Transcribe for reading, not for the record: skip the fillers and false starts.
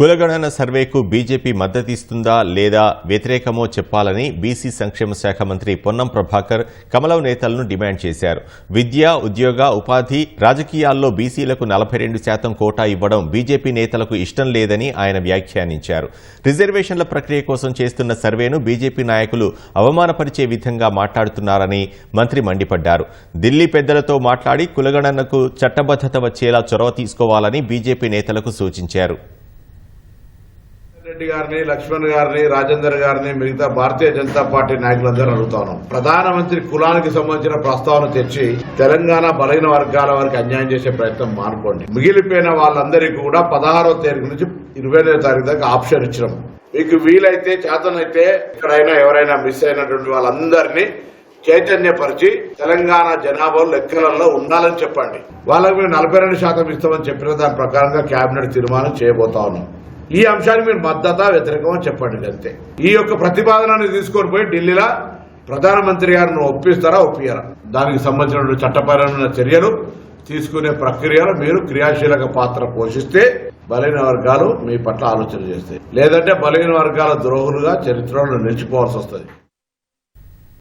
కులగణన సర్వేకు బీజేపీ మద్దతిస్తుందా లేదా వ్యతిరేకమో చెప్పాలని బీసీ సంక్షేమ శాఖ మంత్రి పొన్నం ప్రభాకర్ కమలం నేతలను డిమాండ్ చేశారు. విద్య, ఉద్యోగ, ఉపాధి, రాజకీయాల్లో బీసీలకు 42% కోటా ఇవ్వడం బీజేపీ నేతలకు ఇష్టం లేదని ఆయన వ్యాఖ్యానించారు. రిజర్వేషన్ల ప్రక్రియ కోసం చేస్తున్న సర్వేను బీజేపీ నాయకులు అవమానపరిచే విధంగా మాట్లాడుతున్నారని మంత్రి మండిపడ్డారు. ఢిల్లీ పెద్దలతో మాట్లాడి కులగణనకు చట్టబద్దత వచ్చేలా చొరవ తీసుకోవాలని బీజేపీ నేతలకు సూచించారు. రెడ్డి గారిని, లక్ష్మణ్ గారిని, రాజేందర్ గారిని, మిగతా భారతీయ జనతా పార్టీ నాయకులందరూ అడుగుతా ఉన్నాం. ప్రధానమంత్రి కులానికి సంబంధించిన ప్రస్తావన తెచ్చి తెలంగాణ బలహీన వర్గాల వారికి అన్యాయం చేసే ప్రయత్నం మానుకోండి. మిగిలిపోయిన వాళ్ళందరికీ కూడా 16వ తారీఖు నుంచి 29వ తారీఖు దాకా ఆప్షన్ ఇచ్చినాం. మీకు వీలైతే, చేతనైతే ఎక్కడైనా ఎవరైనా మిస్ అయినటువంటి వాళ్ళందరినీ చైతన్యపరిచి తెలంగాణ జనాభా లెక్కలలో ఉండాలని చెప్పండి. వాళ్ళకి మేము 42% ఇస్తామని చెప్పిన దాని ప్రకారంగా కేబినెట్ తీర్మానం చేయబోతా ఉన్నాం. ఈ అంశాన్ని మీరు మద్దతు వ్యతిరేకం అని చెప్పండి. అంతే. ఈ యొక్క ప్రతిపాదనని తీసుకొని పోయి ఢిల్లీలో ప్రధానమంత్రి గారిని ఒప్పిస్తారా, ఒప్పియరా? దానికి సంబంధించిన చట్టపరమైన చర్యలు తీసుకునే ప్రక్రియలో మీరు క్రియాశీలక పాత్ర పోషిస్తే బలహీన వర్గాలు మీ పట్ల ఆలోచన చేస్తాయి. లేదంటే బలహీన వర్గాల ద్రోహులుగా చరిత్రలో నిలిచిపోవాల్సి వస్తుంది.